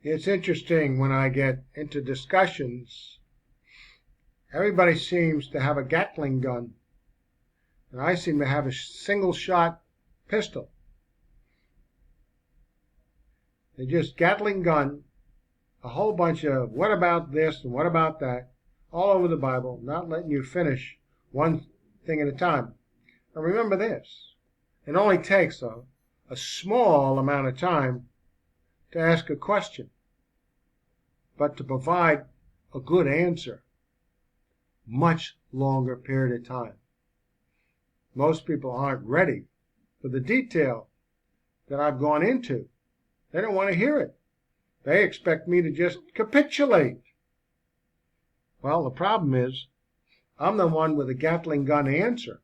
It's interesting when I get into discussions, everybody seems to have a Gatling gun, and I seem to have a single-shot pistol. They just Gatling gun a whole bunch of what about this and what about that all over the Bible, not letting you finish one thing at a time. And remember this, it only takes a small amount of time to ask a question, but to provide a good answer, much longer period of time. Most people aren't ready for the detail that I've gone into. They don't want to hear it. They expect me to just capitulate. Well, the problem is, I'm the one with a Gatling gun answer.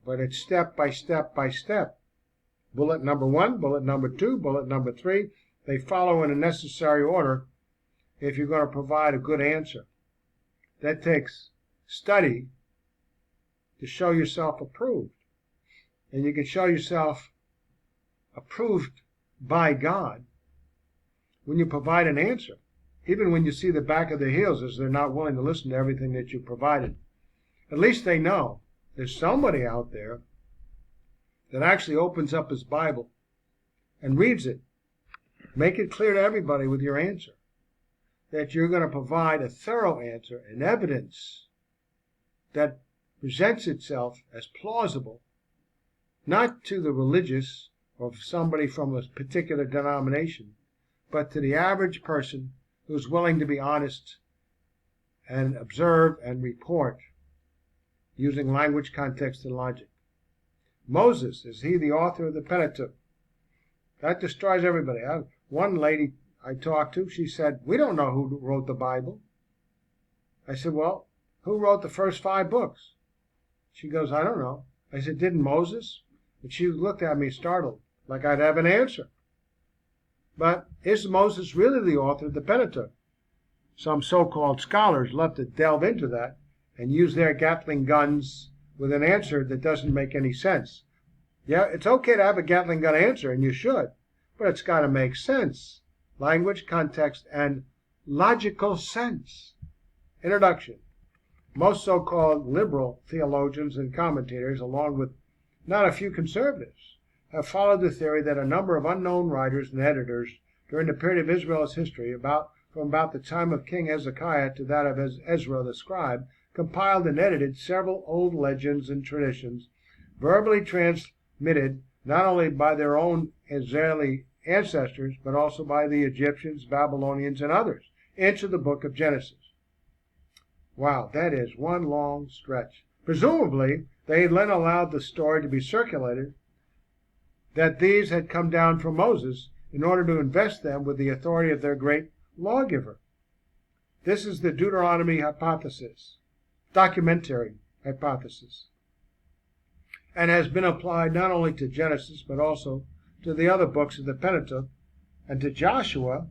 But it's step by step by step. Bullet number 1, bullet number 2, bullet number 3. They follow in a necessary order if you're going to provide a good answer. That takes study to show yourself approved. And you can show yourself approved by God when you provide an answer, even when you see the back of their heels as they're not willing to listen to everything that you provided. At least they know there's somebody out there that actually opens up his Bible and reads it. Make it clear to everybody with your answer that you're going to provide a thorough answer and evidence that presents itself as plausible, not to the religious or somebody from a particular denomination, but to the average person who's willing to be honest and observe and report using language, context, and logic. Moses, is he the author of the Pentateuch? That destroys everybody. One lady I talked to, she said, we don't know who wrote the Bible. I said, well, who wrote the first 5 books? She goes, I don't know. I said, didn't Moses? And she looked at me startled, like I'd have an answer. But is Moses really the author of the Pentateuch? Some so-called scholars love to delve into that and use their Gatling guns with an answer that doesn't make any sense. Yeah, it's okay to have a Gatling gun answer, and you should, but it's got to make sense. Language, context, and logical sense. Introduction. Most so-called liberal theologians and commentators, along with not a few conservatives, have followed the theory that a number of unknown writers and editors during the period of Israel's history, from about the time of King Hezekiah to that of Ezra the Scribe, compiled and edited several old legends and traditions, verbally transmitted not only by their own Israeli ancestors, but also by the Egyptians, Babylonians, and others, into the book of Genesis. Wow, that is one long stretch. Presumably, they then allowed the story to be circulated that these had come down from Moses in order to invest them with the authority of their great lawgiver. This is the Deuteronomy Hypothesis, documentary hypothesis, and has been applied not only to Genesis, but also to the other books of the Pentateuch, and to Joshua,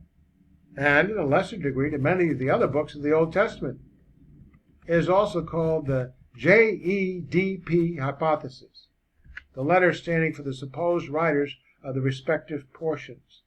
and in a lesser degree to many of the other books of the Old Testament. It is also called the JEDP hypothesis, the letters standing for the supposed writers of the respective portions.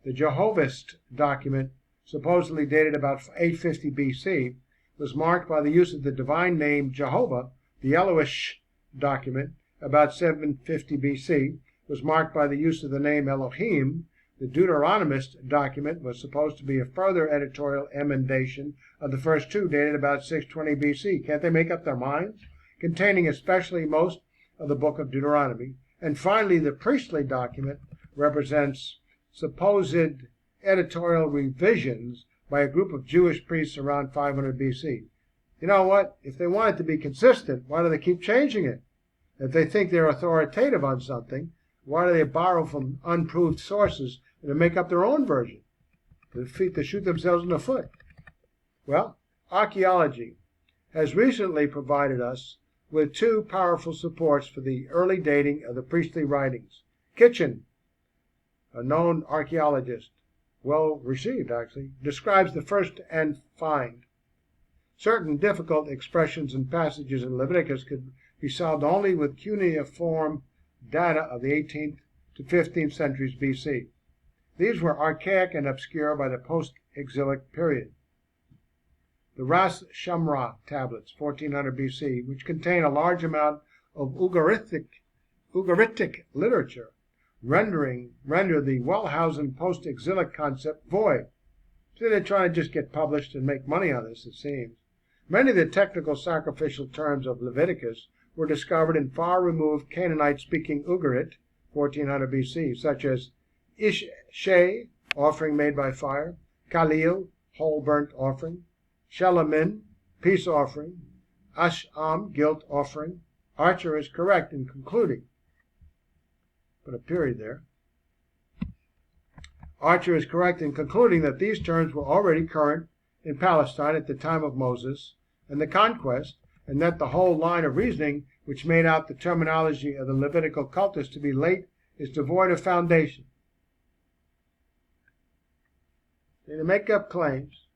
The Jehovist Document, supposedly dated about 850 BC, was marked by the use of the divine name Jehovah. The Elohish Document, about 750 BC, was marked by the use of the name Elohim. The Deuteronomist Document was supposed to be a further editorial emendation of the first 2, dated about 620 BC. Can't they make up their minds? Containing especially most of the Book of Deuteronomy. And finally, the priestly document represents supposed editorial revisions by a group of Jewish priests around 500 BC. You know what? If they want it to be consistent, why do they keep changing it? If they think they're authoritative on something, why do they borrow from unproved sources and make up their own version to shoot themselves in the foot? Well, archaeology has recently provided us with 2 powerful supports for the early dating of the priestly writings. Kitchen, a known archaeologist, well received actually, describes the first and find. Certain difficult expressions and passages in Leviticus could be solved only with cuneiform data of the 18th to 15th centuries BC. These were archaic and obscure by the post-exilic period. The Ras Shamra tablets, 1400 BC, which contain a large amount of Ugaritic literature, render the Wellhausen post-exilic concept void. See, they're trying to just get published and make money on this, it seems. Many of the technical sacrificial terms of Leviticus were discovered in far-removed Canaanite-speaking Ugarit, 1400 BC, such as Ish-Sheh, offering made by fire, Khalil, whole burnt offering, Shelamin, peace offering, Ash'am, guilt offering. Archer is correct in concluding, put a period there. Archer is correct in concluding that these terms were already current in Palestine at the time of Moses and the conquest, and that the whole line of reasoning which made out the terminology of the Levitical cultus to be late is devoid of foundation. They make up claims.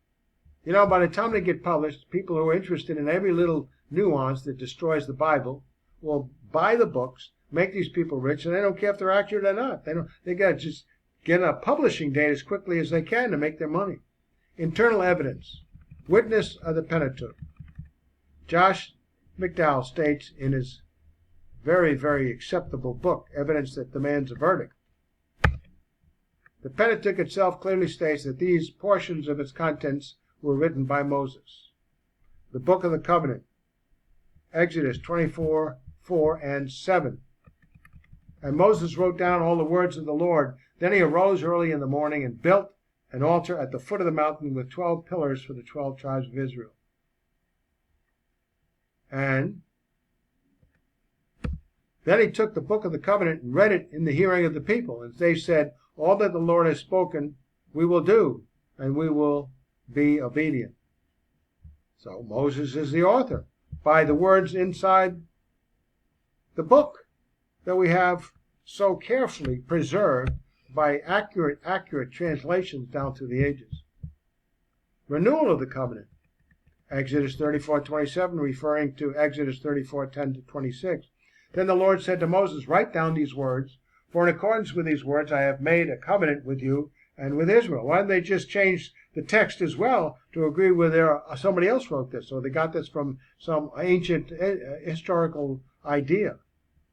You know, by the time they get published, people who are interested in every little nuance that destroys the Bible will buy the books, make these people rich, and they don't care if they're accurate or not. They got to just get a publishing date as quickly as they can to make their money. Internal evidence. Witness of the Pentateuch. Josh McDowell states in his very, very acceptable book, Evidence That Demands a Verdict. The Pentateuch itself clearly states that these portions of its contents were written by Moses. The Book of the Covenant, Exodus 24, 4 and 7. And Moses wrote down all the words of the Lord. Then he arose early in the morning and built an altar at the foot of the mountain with 12 pillars for the 12 tribes of Israel. And then he took the Book of the Covenant and read it in the hearing of the people. And they said, all that the Lord has spoken, we will do, and we will be obedient. So Moses is the author by the words inside the book that we have so carefully preserved by accurate translations down through the ages. Renewal of the covenant. Exodus 34:27, referring to Exodus 34:10 to 26. Then the Lord said to Moses, write down these words, for in accordance with these words I have made a covenant with you and with Israel. Why didn't they just change the text as well to agree with somebody else wrote this, or they got this from some ancient historical idea?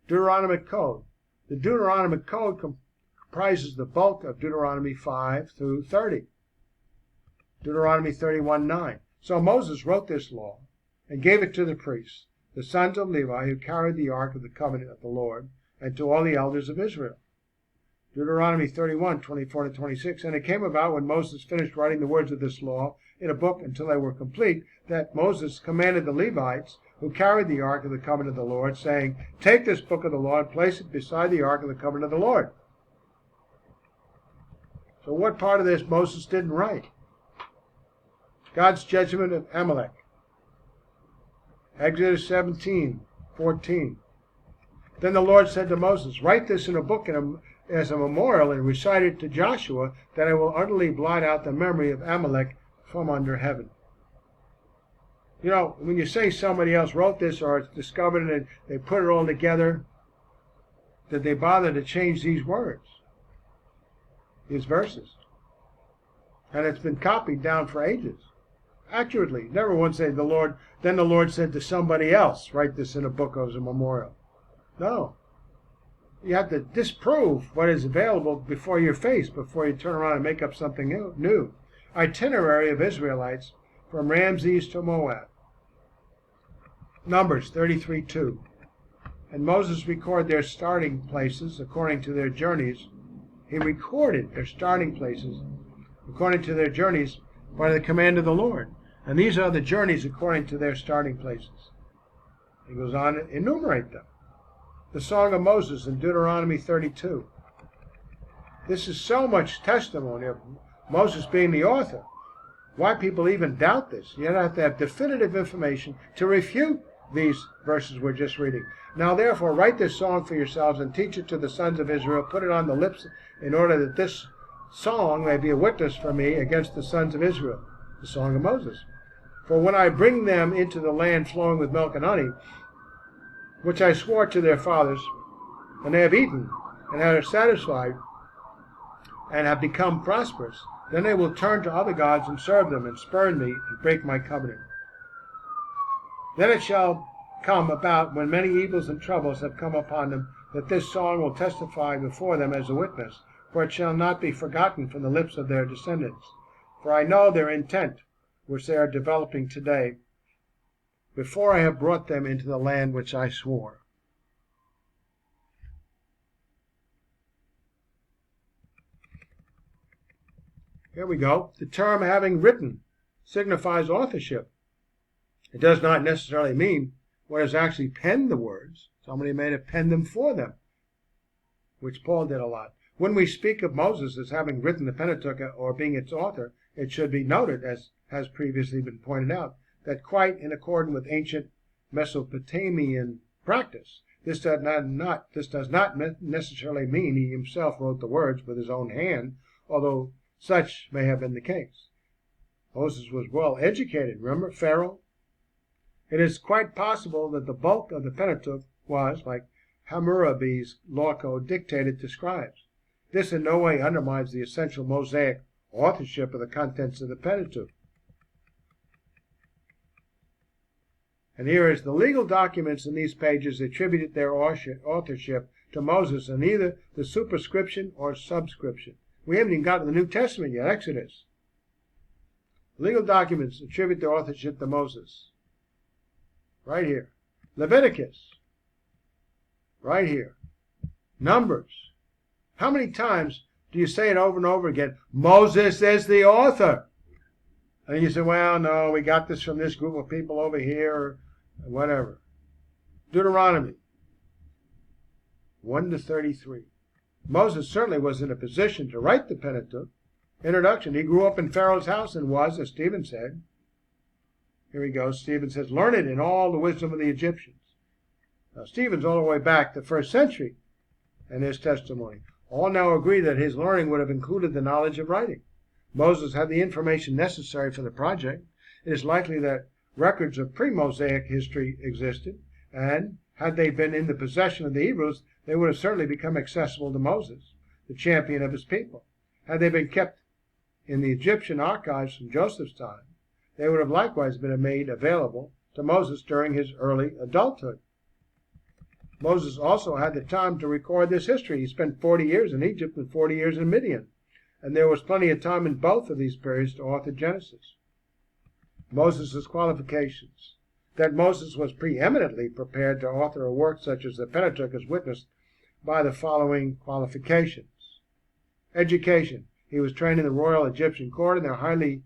Deuteronomic Code. The Deuteronomic Code comprises the bulk of Deuteronomy 5 through 30. Deuteronomy 31:9. So Moses wrote this law and gave it to the priests, the sons of Levi, who carried the ark of the covenant of the Lord, and to all the elders of Israel. Deuteronomy 31:24 to 26. And it came about when Moses finished writing the words of this law in a book until they were complete, that Moses commanded the Levites, who carried the ark of the covenant of the Lord, saying, take this book of the law and place it beside the ark of the covenant of the Lord. So what part of this Moses didn't write? God's judgment of Amalek. Exodus 17:14. Then the Lord said to Moses, write this in a book as a memorial and recite it to Joshua, that I will utterly blot out the memory of Amalek from under heaven. You know, when you say somebody else wrote this or it's discovered and they put it all together, did they bother to change these words, these verses? And it's been copied down for ages, accurately. Never once say then the Lord said to somebody else, write this in a book as a memorial. No. You have to disprove what is available before your face, before you turn around and make up something new. Itinerary of Israelites from Ramses to Moab. Numbers 33:2. And Moses recorded their starting places according to their journeys. He recorded their starting places according to their journeys by the command of the Lord. And these are the journeys according to their starting places. He goes on to enumerate them. The Song of Moses in Deuteronomy 32. This is so much testimony of Moses being the author. Why people even doubt this? You have to have definitive information to refute these verses we're just reading. Now therefore write this song for yourselves and teach it to the sons of Israel. Put it on the lips in order that this song may be a witness for me against the sons of Israel. The Song of Moses. For when I bring them into the land flowing with milk and honey, which I swore to their fathers, and they have eaten and are satisfied, and have become prosperous, then they will turn to other gods and serve them and spurn me and break my covenant. Then it shall come about when many evils and troubles have come upon them that this song will testify before them as a witness, for it shall not be forgotten from the lips of their descendants. For I know their intent, which they are developing today, before I have brought them into the land which I swore. Here we go. The term having written signifies authorship. It does not necessarily mean one has actually penned the words. Somebody may have penned them for them, which Paul did a lot. When we speak of Moses as having written the Pentateuch or being its author, it should be noted, as has previously been pointed out, that quite in accordance with ancient Mesopotamian practice, this does not necessarily mean he himself wrote the words with his own hand, although such may have been the case. Moses was well educated, remember, Pharaoh? It is quite possible that the bulk of the Pentateuch was, like Hammurabi's law code, dictated to scribes. This in no way undermines the essential Mosaic authorship of the contents of the Pentateuch. And here is the legal documents in these pages attributed their authorship to Moses in either the superscription or subscription. We haven't even got to the New Testament yet, Exodus. Legal documents attribute their authorship to Moses. Right here. Leviticus. Right here. Numbers. How many times do you say it over and over again? Moses is the author. And you say, well, no, we got this from this group of people over here, or whatever. Deuteronomy 1-33. Moses certainly was in a position to write the Pentateuch. Introduction. He grew up in Pharaoh's house and was, as Stephen said. Here we go. Stephen says, learned in all the wisdom of the Egyptians. Now, Stephen's all the way back to the 1st century in his testimony. All now agree that his learning would have included the knowledge of writing. Moses had the information necessary for the project. It is likely that records of pre-Mosaic history existed, and had they been in the possession of the Hebrews, they would have certainly become accessible to Moses, the champion of his people. Had they been kept in the Egyptian archives from Joseph's time, they would have likewise been made available to Moses during his early adulthood. Moses also had the time to record this history. He spent 40 years in Egypt and 40 years in Midian, and there was plenty of time in both of these periods to author Genesis. Moses' qualifications. That Moses was preeminently prepared to author a work such as the Pentateuch is witnessed by the following qualifications. Education. He was trained in the royal Egyptian court in their highly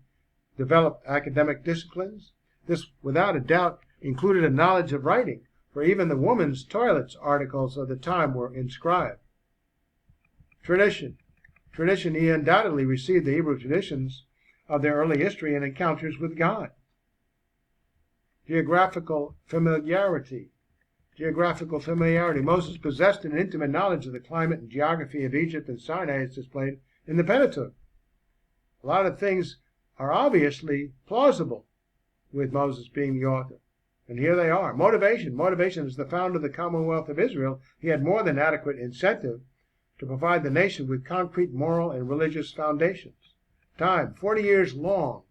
developed academic disciplines. This, without a doubt, included a knowledge of writing, for even the women's toilets articles of the time were inscribed. Tradition. He undoubtedly received the Hebrew traditions of their early history and encounters with God. Geographical familiarity. Moses possessed an intimate knowledge of the climate and geography of Egypt and Sinai as displayed in the Pentateuch. A lot of things are obviously plausible with Moses being the author. And here they are. Motivation. As the founder of the Commonwealth of Israel, he had more than adequate incentive to provide the nation with concrete moral and religious foundations. Time, 40 years long.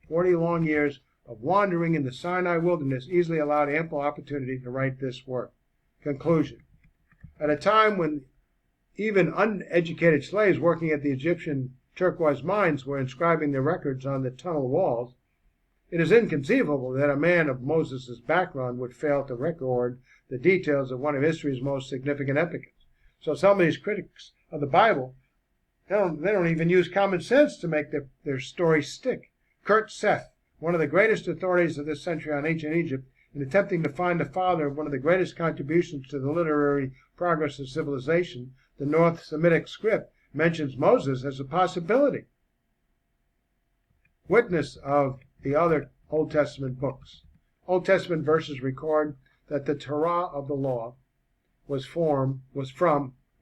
40 long years of wandering in the Sinai wilderness easily allowed ample opportunity to write this work. Conclusion. At a time when even uneducated slaves working at the Egyptian turquoise mines were inscribing their records on the tunnel walls, it is inconceivable that a man of Moses' background would fail to record the details of one of history's most significant epics. So some of these critics of the Bible, they don't even use common sense to make their story stick. Kurt Seth, one of the greatest authorities of this century on ancient Egypt, in attempting to find the father of one of the greatest contributions to the literary progress of civilization, the North Semitic script, mentions Moses as a possibility. Witness of the other Old Testament books. Old Testament verses record that the Torah of the law was from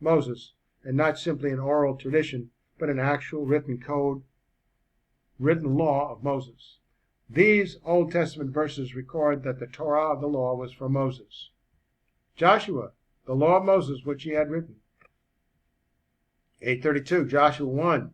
Moses, and not simply an oral tradition, but an actual written code, written law of Moses. These Old Testament verses record that the Torah of the law was from Moses. Joshua, the law of Moses which he had written. 8:32, Joshua 1.